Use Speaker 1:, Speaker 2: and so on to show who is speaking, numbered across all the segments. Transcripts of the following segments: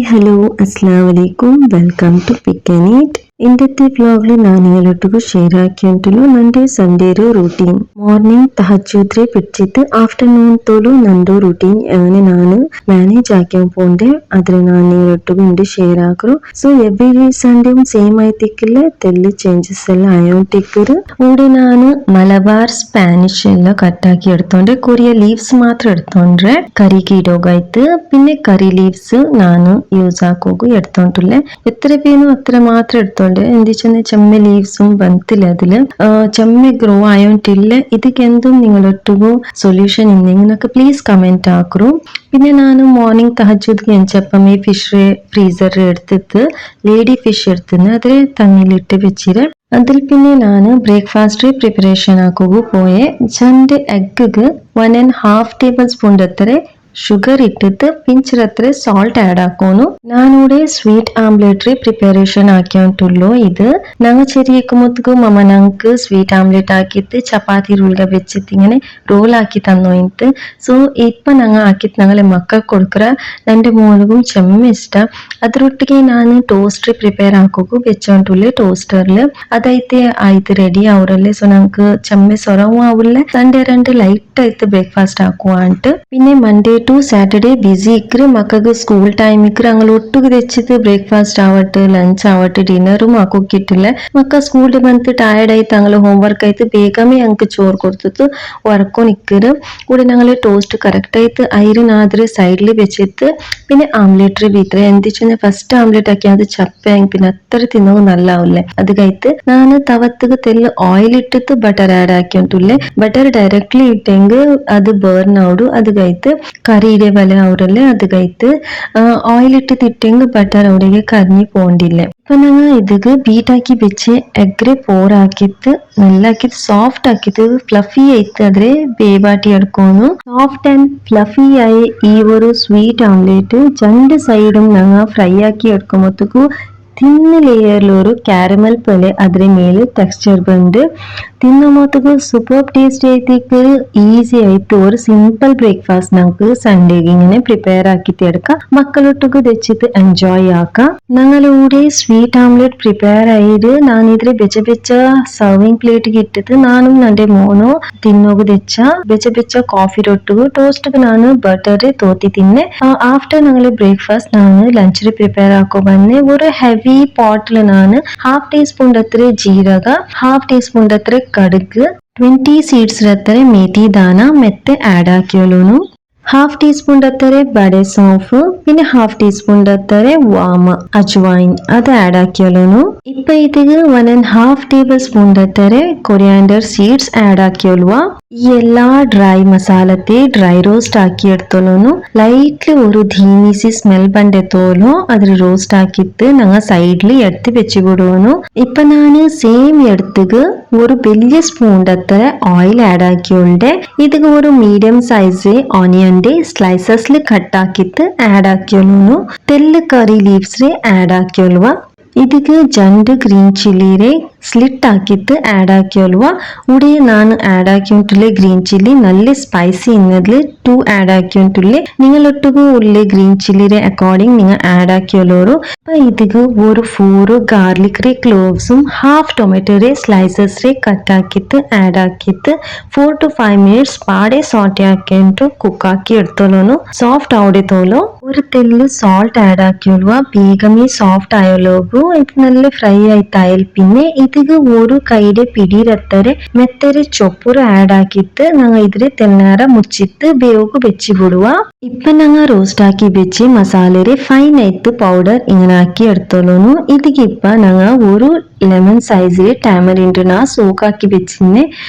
Speaker 1: Hi hello അസ്സലാമു അലൈക്കും welcome to pick and eat ಇಂದത്തെ ವ್ಲಾಗ್ಲಿ ನಾನು ನಿങ്ങളೊಟ್ಟಿಗೆ ಶೇರ್ ಹಾಕಿಂಟಲು ನಂದು ಸಂಡೇರು ರೂಟೀನ್ ಮಾರ್ನಿಂಗ್ ತಹಜ್ಜುದ್ರೆ ಬಿಡ್ಚಿತ್ತು ಆಫ್ಟರ್ನೂನ್ ತೋಲು ನಂದು ರೂಟೀನ್ അങ്ങനെ ನಾನು ಮ್ಯಾನೇಜ್ ആക്കിയാൻ പോണ്ടേ അതിൽ ನಾನು നിങ്ങളൊಟ್ಟಿಗೆ ഉണ്ട് ಶೇರ್ ಹಾಕರು ಸೊ ಎವ್ರಿ ಸಂಡೇയും ಸೇಮ್ ಆಯ್ತಿಕ್ಕಿಲ್ಲ ತೆಲ್ಲಿ ಚೇಂಜಸ್ ಎಲ್ಲ ಆಯೋಟಿಕ್ಕರು കൂടെ ನಾನು മലബാർ സ്പാനിഷ് എല്ലാം കട്ടാക്കി എടുത്തോണ്ട് കൊറിയ ലീവ്സ് മാത്രം എടുത്തോണ്ട്ರೆ കറിക്ക് ഇടോಗಾಯ್ತು പിന്നെ കറി ലീവ്സ് ನಾನು ಯೂಸ್ ಹಾಕೋಗು എടുത്തോണ്ടില്ലേ എത്ര പേരും അത്ര മാത്രം എടുത്തോണ്ട് എന്തിച്ചെന്ന് ചെമ്മ ലീവ്സും ಬಂತಿಲ್ಲ അതില് ചെമ്മ ഗ്രോ ആയോണ്ടില്ല ಇದಕ್ಕೆಂതും നിങ്ങളൊട്ടുകു സൊല്യൂഷൻ ഇന്നെങ്കിനൊക്കെ പ്ലീസ് കമന്റ് ആക്കರು പിന്നെ ನಾನು ಮಾರ್ನಿಂಗ್ ತಹಜ್ಜುದ್ಗೆ ಎಂಚಪ್ಪಮೇ ಫಿಶ್ ಫ್ರೀಸರ್ എടുത്തിട്ട് ലേഡി ഫിഷ് എടുത്തിന് അതിൽ തണ്ണിലിട്ട് വെച്ചിട്ട് അതിൽ പിന്നെ ನಾನು ബ്രേക്ക്ഫാസ്റ്റ് പ്രിപ്പറേഷൻ ആക്കുക പോയെ 2 എഗ്ഗ് 1.5 ടേബിൾ സ്പൂൺ അത്ര ಶುಗರ್ ಇಟ್ಟಿದ್ದು ಪಿಂಚರತ್ರ ಸಾಲ್ಟ್ ಆಡ್ ಹಾಕೋನು ನಾನೂടെ ಸ್ವೀಟ್ ಆಮ್ಲೆಟ್ ಪ್ರಿಪರೇಷನ್ ಹಾಕ್ಯಂಟುള്ളൂ ഇത് ഞങ്ങൾ ചെറിയക്കുമ്പത്തേക്ക് മമ്മ ഞങ്ങൾക്ക് സ്വീറ്റ് ആംലെറ്റ് ആക്കിയിട്ട് ചപ്പാത്തി റൂൾഗ വെച്ചിട്ട് ഇങ്ങനെ റോൾ ആക്കി തന്നു ഇട്ട് സോ ഇപ്പൊ ഞങ്ങൾ ആക്കിയിട്ട് ഞങ്ങളെ മക്കൾക്ക് കൊടുക്കുക എൻ്റെ മോനിಗೂ ചെമ്മ ഇഷ്ട ಅದರೊಟ್ಟಿಗೆ ನಾನು ಟೋಸ್ಟ್ ಪ್ರಿಪೇರ್ ಹಾಕೋಕು വെച്ചോണ്ടുള്ളേ ಟೋಸ್ಟರ್ൽ ಅದೈತೆ ಆಯ್ತು ರೆಡಿ ಅವರಲ್ಲೇ ಸೊ ഞങ്ങൾക്ക് ചെമ്മ സൊറവും ആവില്ല സൺഡേ 2 ലൈറ്റ് ആയിട്ട് ബ്രേക്ക്ഫാസ്റ്റ് ആക്കുക എന്നിട്ട് പിന്നെ ಮಂಡೇ ಟು ಸ್ಯಾಟರ್ಡೇ ಬಿಸಿ ಇಕ್ರೆ ಮಕ್ಕಗೆ ಸ್ಕೂಲ್ ಟೈಮ್ ಇಕ್ರೆ ಅಂಗಳು ಒಟ್ಟಿಗೆ ತೆಚ್ಚಿದ್ದು ಬ್ರೇಕ್ಫಾಸ್ಟ್ ಆವಟ್ಟು ಲಂಚ್ ಆವಟ್ಟು ಡಿನ್ನರು ಹಾಕೋಕಿಟ್ಟಿಲ್ಲ ಮಕ್ಕ ಸ್ಕೂಲ್ ಬಂತು ಟಯರ್ಡ್ ಆಯ್ತು ಅಂಗಳು ಹೋಮ್ ವರ್ಕ್ ಆಯ್ತು ಬೇಗಮೇ ಅಂಕ ചോറ് കൊടുത്തിട്ട് ഉറക്കം നിൽക്കറ് കൂടെ ഞങ്ങൾ ടോസ്റ്റ് കറക്റ്റ് ആയിട്ട് അയിരനാದ್ರೆ സൈഡിൽ വെച്ചിട്ട് പിന്നെ ആംലെറ്റ് വീട്ടിൽ എന്തിച്ചു ഫസ്റ്റ് ആംലെറ്റ് ആക്കി അത് ചപ്പയായി പിന്നെ അത്ര തിന്നോ നല്ലാവില്ലേ അത് കഴിത്ത് ನಾನು ತವತ್ತಿಗೆ ತೆಲ್ಲು ಆಯಿಲ್ ಇಟ್ಟಿತ್ತು ಬಟರ್ ಆಡ್ ಹಾಕಿಂಟುಲ್ಲೆ ಬಟರ್ ಡೈರೆಕ್ಟ್ಲಿ ಇಟ್ಟೆಂಗೆ ಅದು ಬರ್ನ್ ಔಡು ಅದು കഴിത്ത് കറിയുടെ വില അവരല്ലേ അത് കഴിത്ത് ഓയിൽ ഇട്ട് തിട്ടെങ്കിൽ ബട്ടർ അവിടേക്ക് കരിഞ്ഞു പോണ്ടില്ല അപ്പൊ ഞങ്ങൾ ഇതിക്ക് ബീറ്റാക്കി വെച്ച് എഗ്ഗ് പോറാക്കിയിട്ട് നല്ലാക്കിയിട്ട് സോഫ്റ്റ് ആക്കിയിട്ട് ഫ്ലഫി ആയിട്ട് അതിലെ ಬೇಬಾಟಿ എടുക്കുന്നു സോഫ്റ്റ് ആൻഡ് ഫ്ലഫി ആയി ഈ ഒരു സ്വീറ്റ് ആംലെറ്റ് 2 സൈഡും ഞങ്ങൾ ഫ്രൈ ആക്കി എടുക്കുമ്പോഴത്തേക്കും തിന്ന് ലെയറിൽ ഒരു കാരമൽ പോലെ അതിന്റെ മേലെ ടെക്സ്ചർ ಬಂದು തിന്നുമ്പോഴത്തേക്ക് സൂപ്പർ ടേസ്റ്റ് ആയിട്ട് ഈസി ആയിട്ട് ഒരു സിമ്പിൾ ബ്രേക്ക്ഫാസ്റ്റ് നമുക്ക് സൺഡേക്ക് ഇങ്ങനെ പ്രിപ്പയർ ആക്കിയിട്ട് എടുക്കാം മക്കളൊട്ടൊക്കെ വെച്ചിട്ട് എൻജോയ് ആക്കാം ഞങ്ങളുടെ സ്വീറ്റ് ആംലെറ്റ് പ്രിപ്പയർ ആയിട്ട് ഞാനിതിൽ വെച്ച സർവിംഗ് പ്ലേറ്റ് ഇട്ടിട്ട് ഞാനും എൻ്റെ മോനോ തിന്നോക്ക് വെച്ച ಕಾಫಿ ರೊಟ್ಟಿಗೂ ಟೋಸ್ಟ್ಗೆ ನಾನು ಬಟರ್ ತೋತಿ ತಿನ್ನೆ ಆಫ್ಟರ್ ഞങ്ങൾ ബ്രേക്ക്ഫാസ്റ്റ് ನಾನು ಲಂಚ್ ಪ್ರಿಪೇರ್ ಹಾಕೋ ಬಂದೆ ഒരു ಹೆವಿ ಪಾಟ್ಲ್ ನಾನು 1/2 ಟೀಸ್ಪೂನ್ ಅತ್ರ ಜೀರಗ 1/2 ಟೀಸ್ಪೂನ್ ಅತ್ರ ಕಡುಗು 20 ಸೀಡ್ಸ್ ಅತ್ರ ಮೇಥಿ ದಾನ ಮೆತ್ತೆ ಆಡ್ ಹಾಕಿಯೋಲುನು 1/2 ടീസ്പൂൺ അത്ര ബഡേ സോഫ് പിന്നെ 1/2 ടീസ്പൂൺ അത്ര വാമ അജ്വൈൻ അത് ആഡ് ആക്കിയോളൂ ഇപ്പൊ ഇതിക്ക് 1.5 ടേബിൾ സ്പൂൺ അത്ര കൊറിയാൻഡർ സീഡ്സ് ആഡ് ആക്കിയോളുവ ഈ എല്ലാ ഡ്രൈ മസാലത്തെ ഡ്രൈ റോസ്റ്റ് ആക്കി എടുത്തോളൂ ലൈറ്റ്ലി ഒരു ധീമിസി സ്മെൽ പണ്ടെത്തോളൂ അതിൽ റോസ്റ്റ് ആക്കിയിട്ട് ഞങ്ങൾ സൈഡിൽ എടുത്ത് വെച്ച് വിടുവന്നു ഇപ്പൊ ഞാൻ സെയിം എടുത്തിക്ക് ഒരു വലിയ സ്പൂൺ അത്ര ഓയിൽ ആഡ് ആക്കിയോളുടെ ഇതിക്ക് ഒരു medium size onion slices cut ಹಾಕಿತ್ತು ಆಡ್ ಹಾಕಿಯೋನು ತೆಲ್ಲು ಕರಿ ಲೀವ್ಸ್ ಆಡ್ ಹಾಕಿಯೋಲ್ವಾ ಇದಕ್ಕೆ 2 ಗ್ರೀನ್ ಚಿಲ್ಲಿ ಸ್ಲಿಟ್ ಹಾಕಿತ್ತು ಆಡ್ ಹಾಕಿಯೋಲ್ವಾ ಉಡೆ ನಾನು ಆಡ್ ಹಾಕಿಂಟುಳ್ಳೆ ಗ್ರೀನ್ ಚಿಲ್ಲಿ നല്ല സ്പൈസി ഇന്നതിൽ 2 ആഡ് ആക്കിയിട്ടുള്ളേ നിങ്ങളൊട്ടുകു ഉള്ളേ ഗ്രീൻ ചില്ലിയുടെ അക്കോർഡിംഗ് നിങ്ങൾ ആഡ് ആക്കിയോളൂ അപ്പൊ ഇതിക്ക് ഒരു 4 ഗാർലിക് ക്ലോവ്സും 1/2 ടൊമാറ്റോ സ്ലൈസസ് കട്ട് ആക്കിയിട്ട് ആഡ് ആക്കിയിട്ട് 4 to 5 minutes പാടെ സോട്ട് ആക്കിയിട്ട് കുക്ക് ആക്കി എടുത്തോളൂ സോഫ്റ്റ് ആവಡೆ തോലോ ഒരു തെല്ല് സോൾട്ട് ആഡ് ആക്കിയോളുക ಬೇಗമേ സോഫ്റ്റ് ആയോളൂ ഇത് നല്ല ഫ്രൈ ആയിട്ടായാൽ പിന്നെ ഇതിക്ക് ഒരു കൈയുടെ പിടിയിലത്തരെ മെത്തരെ ചൊപ്പുറ് ആഡ് ആക്കിയിട്ട് ഞങ്ങൾ ഇതിൽ തെന്നാര മുച്ചിട്ട് ಬೇವು വെച്ച് ಬಿಡುವ ഇപ്പൊ ഞങ്ങൾ റോസ്റ്റ് ആക്കി വെച്ച് മസാലയുടെ ഫൈൻ ആയിട്ട് പൗഡർ ഇങ്ങനെ ആക്കി എടുത്തോളൂ ഇതിക്ക് ഇപ്പൊ ഞങ്ങൾ ഒരു ലെമൺ സൈസിൽ ടാമറിൻഡ് സോക്കാക്കി വെച്ചിരുന്നെ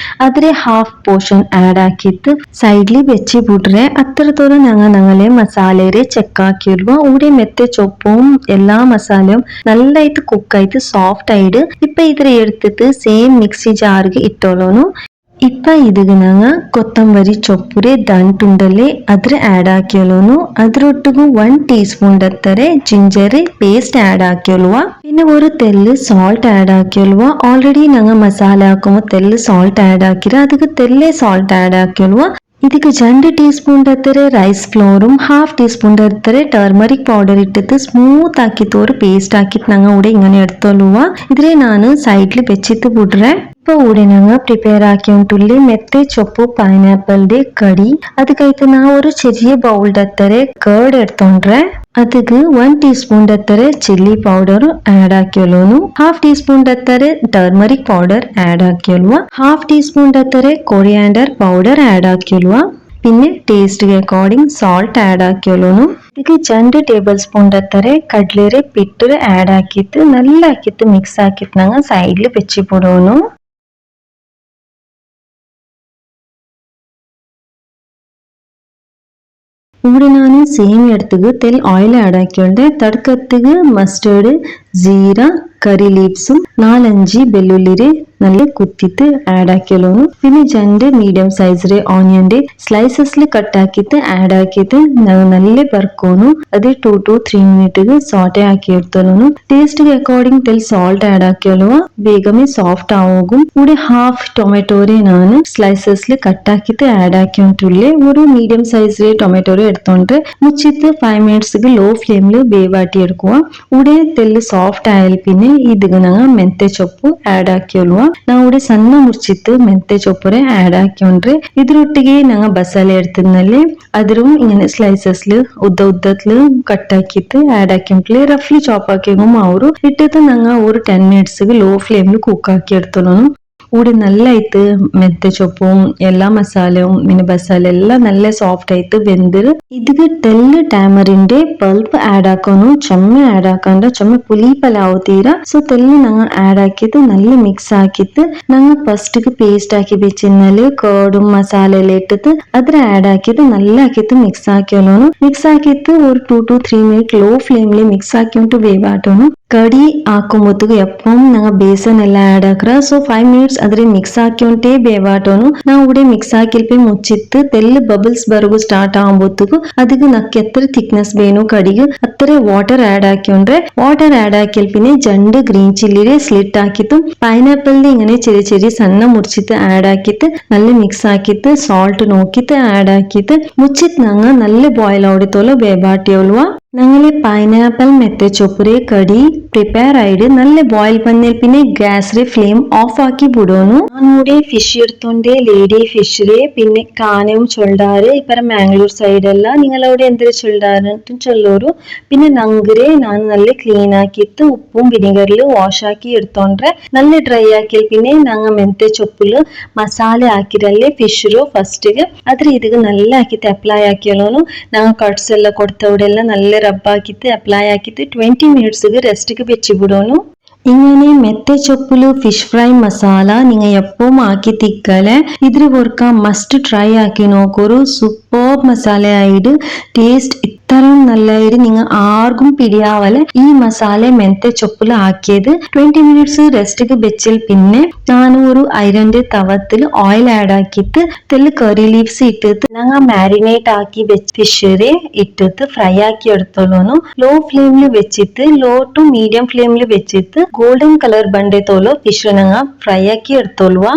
Speaker 1: അതിലെ 1/2 പോർഷൻ ആഡ് ആക്കിയിട്ട് സൈഡിൽ വെച്ച് ಬಿಟ್ರೆ അത്രത്തോളം ഞങ്ങളെ മസാലയുടെ ചെക്കാക്കിയിടുക ഇവിടെ മെത്തെ ചൊപ്പും എല്ലാ മസാലയും നല്ലായിട്ട് കുക്കായിട്ട് സോഫ്റ്റ് ആയിട്ട് ഇപ്പൊ ഇതിൽ എടുത്തിട്ട് സെയിം മിക്സി ജാർക്ക് ഇട്ടോളൂ ഇപ്പൊ ഇതിക്ക് ഞങ്ങൾ കൊത്തമ്പരി ചൊപ്പുരെ ದಂಟುಂಡಲ್ಲಿ ಅದ್ರ ಆಡ್ ಹಾಕಿಯೋನು ಅದ್ರೊಟ್ಟಿಗೂ 1 ಟೀಸ್ಪೂನ್ ಅತ್ತರ ಜಿಂಜರ್ ಪೇಸ್ಟ್ ಆಡ್ ಹಾಕಿಯೋಲ್ವಾ പിന്നെ ഒരു തെല്ല് സോൾട്ട് ആഡ് ആക്കിയോൽവാ ഓൾറെഡി ഞങ്ങൾ മസാല ആക്കുമ്പോൾ തെല്ല് സോൾട്ട് ആഡ് ആക്കിര അതിക്ക് തെല്ലേ സോൾട്ട് ആഡ് ആക്കിയോൽവാ ಇದಕ್ಕೆ 2 ಟೀಸ್ಪೂನ್ ಹತ್ತಿರ ರೈಸ್ ಫ್ಲೋറും 1/2 ടീസ്പൂൺ ಹತ್ತಿರ ടർമറിക് പൗഡർ ഇട്ടിട്ട് സ്മൂത്ത് ആക്കിയിട്ട് ഒരു പേസ്റ്റ് ആക്കിയിട്ട് ഞങ്ങൾ ഇവിടെ ഇങ്ങനെ എടുത്തോളുക. ഇതിലെ ഞാൻ സൈഡിൽ വെച്ചിട്ട് വിടുறேன். ഇപ്പോൾ ഇവിടെ ഞങ്ങൾ പ്രിപ്പയർ ആക്കിയിട്ടുള്ള മെത്തെ ചൊപ്പ് പൈനാപ്പിളിന്റെ കടി അത് കഴിത്ത് ഞാൻ ഒരു ചെറിയ ബൗളിന്റെ അത്ര കേർഡ് എടുത്തോണ്ടേ ಅದಕ್ಕೆ 1 ಟೀಸ್ಪೂನ್ ಹತ್ತಿರ ಚಿಲ್ಲಿ ಪೌಡರ್ ಆಡ್ ಹಾಕಿಯೋನು, 1/2 ಟೀಸ್ಪೂನ್ ಹತ್ತಿರ ಟರ್ಮರಿಕ್ ಪೌಡರ್ ಆಡ್ ಹಾಕಿಯಲ್ವ, 1/2 ಟೀಸ್ಪೂನ್ ಹತ್ತಿರ ಕೊರಿಯಾಂಡರ್ ಪೌಡರ್ ಆಡ್ ಹಾಕಿಯಲ್ವ, പിന്നെ ടേസ്റ്റിಗೆ അക്കോർഡിംഗ് സോൾട്ട് ആഡ് ആക്കിയോളൂ. ഇതിക്ക് 2 ടേബിൾ സ്പൂൺ ಹತ್ತಿರ കടലേരെ പിട്ട് ആഡ് ആക്കിയിട്ട് നല്ല ആക്കിയിട്ട് മിക്സ് ആക്കിയിട്ട് ഞങ്ങൾ സൈഡിൽ വെച്ച് പോടോನು. ഇവിടെ ഞാൻ സെയിം എടുത്തത് തെൽ ഓയിൽ ആഡ് ആക്കിയോണ്ട് തടക്കത്തിക്ക് മസ്റ്റേർഡ്, ജീര, കറി ലീവ്സും 4-5 ಬೆಳ್ಳುಳ್ಳಿ നല്ല കുത്തിയിട്ട് ആഡ് ആക്കിയോളൂ. പിന്നെ 2 മീഡിയം സൈസിലെ ഓണിയന്റെ സ്ലൈസസിൽ കട്ട് ആക്കിയിട്ട് ആഡ് ആക്കിയിട്ട് നല്ല ബർക്കോನು. അത് 2 to 3 മിനിറ്റ് സോട്ടെ ആക്കി എടുത്തോളൂ. ടേസ്റ്റിಗೆ അക്കോർഡിംഗ് തെൽ സോൾട്ട് ആഡ് ആക്കിയോളൂ. ಬೇಗನೆ ಸಾಫ್ಟ್ ആവും. ഇവിടെ 1/2 ടൊമാറ്റോരെ ഞാൻ സ്ലൈസസിൽ കട്ട് ആക്കിയിട്ട് ആഡ് ആക്കിയിട്ടുള്ളേ. ഒരു മീഡിയം സൈസിലെ ടൊമാറ്റോരെ എടുത്തോണ്ട് മുച്ചിട്ട് 5 മിനിറ്റ്സ് ലോ ഫ്ലെയിമിൽ വേവാട്ടി എടുക്കുക. ഇവിടെ തെല്ല് സോഫ്റ്റ് ആയാൽ പിന്നെ ഇതിಗೆ ഞങ്ങൾ ಮೆಂತೆ ಸೊಪ್ಪು ಆಡ್ ಹಾಕಿಯಲ್ವ. ನಾವು ഇവിടെ ಸಣ್ಣ ಮುರ್ಚಿತ್ತು ಮೆಂತೆ ಸೊಪ್ಪುರೆ ಆಡ್ ಹಾಕಿಕೊಂಡ್ರೆ ಇದ್ರೊಟ್ಟಿಗೆ ഞങ്ങൾ ಬಸಾಲೆ എടുത്തുന്നല്ലേ അതിലും ഇങ്ങനെ സ്ലൈസസിൽ ഉദ്ദത്തില് കട്ടാക്കിയിട്ട് ആഡ് ആക്കിയിട്ട് റഫ്ലി ചോപ്പ് ആക്കിയും ಅವರು ഇട്ടിട്ട് ഞങ്ങൾ ഒരു 10 മിനിറ്റ്സ് ലോ ഫ്ലെയിമിൽ കുക്ക് ആക്കി എടുത്തോളൂ. ഇവിടെ നല്ലായിട്ട് ಮೆಂತೆ ಸೊಪ್ಪും എല്ലാ മസാലയും പിന്നെ ബസാല എല്ലാം നല്ല സോഫ്റ്റ് ആയിട്ട് വെന്തിട്ട് ഇതിക്ക് 10 ടാമറിന്റെ പൾപ്പ് ആഡ് ആക്കുന്നു. ചമ്മ ആഡ് ആക്കാണ്ട് ചമ്മ പുളിപ്പലാവും തീര. സോ തെല്ല് ഞങ്ങൾ ആഡ് ആക്കിയിട്ട് നല്ല മിക്സ് ആക്കിയിട്ട് ഞങ്ങൾ ഫസ്റ്റ് പേസ്റ്റ് ആക്കി വെച്ചിരുന്നാല് കേടും മസാല എല്ലാം ഇട്ടിട്ട് അതിൽ ആഡ് ആക്കിയിട്ട് നല്ല ആക്കിയിട്ട് മിക്സ് ആക്കിയോളൂ. മിക്സ് ആക്കിയിട്ട് ഒരു 2 to 3 മിനിറ്റ് ലോ ഫ്ലെയിമിൽ മിക്സ് ആക്കിയിട്ട് വേവാട്ടണം. കടി ആക്കുമ്പോഴത്തേക്ക് എപ്പം ഞങ്ങൾ ബേസൻ എല്ലാം ആഡ് ആക്കുക. സോ 5 മിനിറ്റ്സ് അതിൽ മിക്സ് ആക്കിയോണ്ടേ വേവാട്ടോನು. ನಾವು ഇവിടെ മിക്സ് ആക്കിയപ്പോൾ മുച്ചിട്ട് തെല്ല് ബബിൾസ് ബറുಗು ಸ್ಟಾರ್ಟ್ ಆಗುമ്പോഴത്തേക്ക് അതിಗೆ ನಕ್ಕೆ എത്ര തിക്നെസ് വേണോ കടിಗೆ അത്ര വാട്ടർ ആഡ് ആക്കിയോണ്ടേ വാട്ടർ ആഡ് ആക്കിയാൽ പിന്നെ 2 ഗ്രീൻ ചില്ലിയെ സ്ലിറ്റ് ആക്കിയിട്ടും പൈനാപ്പിളിന്റെ ഇങ്ങനെ ചെറിയ ചെറിയ സണ്ണ മുറിച്ചിട്ട് ആഡ് ആക്കിയിട്ട് നല്ല മിക്സ് ആക്കിയിട്ട് സോൾട്ട് നോക്കിയിട്ട് ആഡ് ആക്കിയിട്ട് മുച്ചിട്ട് ഞങ്ങൾ നല്ല ബോയിൽ ആവടത്തോളം വേവാട്ടിയോളുವ. ഞങ്ങളെ പൈനാപ്പിൾ മെത്തെ ചൊപ്പുരെ കടി പ്രിപ്പയർ ആയിട്ട് നല്ല ബോയിൽ പന്നേൽ പിന്നെ ഗ്യാസിലെ ഫ്ലെയിം ഓഫ് ആക്കി വിടോന്നു. ഞാനിവിടെ ഫിഷ് എടുത്തോണ്ട് ലേഡി ഫിഷിലെ പിന്നെ കാനവും ചൊല്ലാറ് ഇപ്പറ മാംഗ്ലൂർ സൈഡല്ല നിങ്ങളവിടെ എന്തൊരു ചൊല്ലാറും ചൊല്ലോരു. പിന്നെ നങ്കരെ ഞാൻ നല്ല ക്ലീൻ ആക്കിയിട്ട് ഉപ്പും വിനിഗറിൽ വാഷ് ആക്കി എടുത്തോണ്ടേ നല്ല ഡ്രൈ ആക്കിയാൽ പിന്നെ ഞങ്ങൾ ಮೆಂತೆ ചൊപ്പില് മസാല ആക്കിരല്ലേ ഫിഷിലോ ഫസ്റ്റ് അದ್ರ ഇതിಗೆ നല്ല ആക്കിയിട്ട് അപ്ലൈ ആക്കിയാലോನು. ഞങ്ങൾ കട്ട്സ് എല്ലാം കൊടുത്തവിടെ എല്ലാം നല്ല റബ് ആക്കിയിട്ട് അപ്ലൈ ആക്കിയിട്ട് 20 മിനിറ്റ്സ് റെസ്റ്റിക്ക് വെച്ച് വിടോನು. ഇങ്ങനെ മെത്തെ ചൊപ്പില് ഫിഷ് ഫ്രൈ മസാല നിങ്ങൾ എപ്പോഴും ആക്കി തിക്കലെ ഇതിൽ കൊടുക്കാൻ മസ്റ്റ് ട്രൈ ആക്കി നോക്കൊരു സൂപ്പർ മസാല ആയിട്ട് ടേസ്റ്റ് ഇത്രയും നല്ലതായിട്ട് നിങ്ങൾ ആർക്കും പിടിയാവലെ ഈ മസാല ಮೆಂತೆ ചൊപ്പിൽ ആക്കിയത് 20 മിനിറ്റ്സ് റെസ്റ്റിക്ക് വെച്ചാൽ പിന്നെ ഞാൻ ഒരു ഐരന്റെ തവത്തിൽ ഓയിൽ ആഡ് ആക്കിയിട്ട് തെല്ല് കറി ലീവ്സ് ഇട്ടിട്ട് ഞങ്ങൾ മാരിനേറ്റ് ആക്കി വെച്ച് ഫിഷറെ ഇട്ടിട്ട് ഫ്രൈ ആക്കി എടുത്തോളൂ. ലോ ഫ്ലെയിമിൽ വെച്ചിട്ട് ലോ ടു മീഡിയം ഫ്ലെയിമിൽ വെച്ചിട്ട് ഗോൾഡൻ കളർ ಬಂಡೆತೋಲೋ ಫಿಶ್ ഞങ്ങൾ ഫ്രൈ ആക്കി എടുത്തോളുക.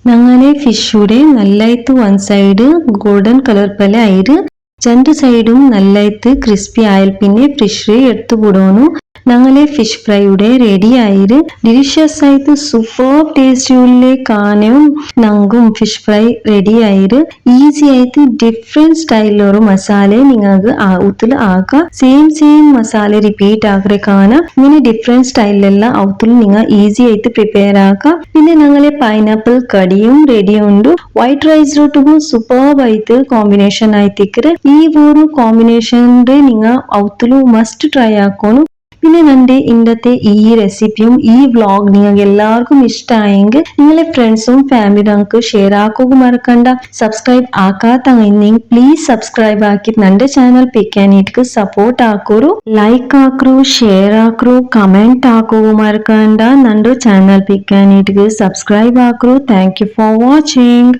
Speaker 1: ഞങ്ങളെ ഫിഷുടെ നല്ലായിട്ട് 1 സൈഡ് ഗോൾഡൻ കളർ പോലെ ആയിട്ട് 2 സൈഡും നല്ലായിട്ട് ക്രിസ്പി ആയാൽ പിന്നെ ഫിഷ് എടുത്തു വിടോന്നു. ഞങ്ങളെ ഫിഷ് ഫ്രൈയുടെ റെഡി ആയിട്ട് ഡിലിഷ്യസ് ആയിട്ട് സൂപ്പർ ടേസ്റ്റിയുള്ള കാനവും നങ്കും ഫിഷ് ഫ്രൈ റെഡി ആയിട്ട് ഈസി ആയിട്ട് ഡിഫറെന്റ് സ്റ്റൈലിലൊരു മസാല നിങ്ങൾക്ക് ഔത്തിൽ ആക്കാം. സെയിം മസാല റിപ്പീറ്റ് ആക്കുക കാന ഇങ്ങനെ ഡിഫറെന്റ് സ്റ്റൈലിലെല്ലാം ഔത്തിൽ നിങ്ങൾ ഈസി ആയിട്ട് പ്രിപ്പയർ ആക്കാം. പിന്നെ ഞങ്ങളെ പൈനാപ്പിൾ കടിയും റെഡി ഉണ്ട്. വൈറ്റ് റൈസിലോട്ടും സൂപ്പർബായിട്ട് കോമ്പിനേഷൻ ആയിത്തിക്കറ്. ഈ ഒരു കോമ്പിനേഷൻ്റെ നിങ്ങൾ ഔത്തിലും മസ്റ്റ് ട്രൈ ആക്കണം. പിന്നെ എൻ്റെ ഇന്നത്തെ ഈ റെസിപ്പിയും ഈ വ്ളോഗ് നിങ്ങൾക്ക് എല്ലാവർക്കും ഇഷ്ടമായെങ്കിൽ നിങ്ങളെ ഫ്രണ്ട്സും ഫാമിലിക്ക് ഷെയർ ആക്കുക മറക്കണ്ട. സബ്സ്ക്രൈബ് ആക്കാത്തങ്ങനെങ്കിൽ പ്ലീസ് സബ്സ്ക്രൈബ് ആക്കി എൻ്റെ ചാനൽ പിക്കാനീറ്റ് സപ്പോർട്ട് ആക്കൂ. ലൈക്ക് ആക്കൂ, ഷെയർ ആക്കൂ, കമൻറ്റ് ആക്കുക മറക്കണ്ട. എൻ്റെ ചാനൽ പിക്കാനീറ്റ് സബ്സ്ക്രൈബ് ആക്കൂ. Thank you for watching.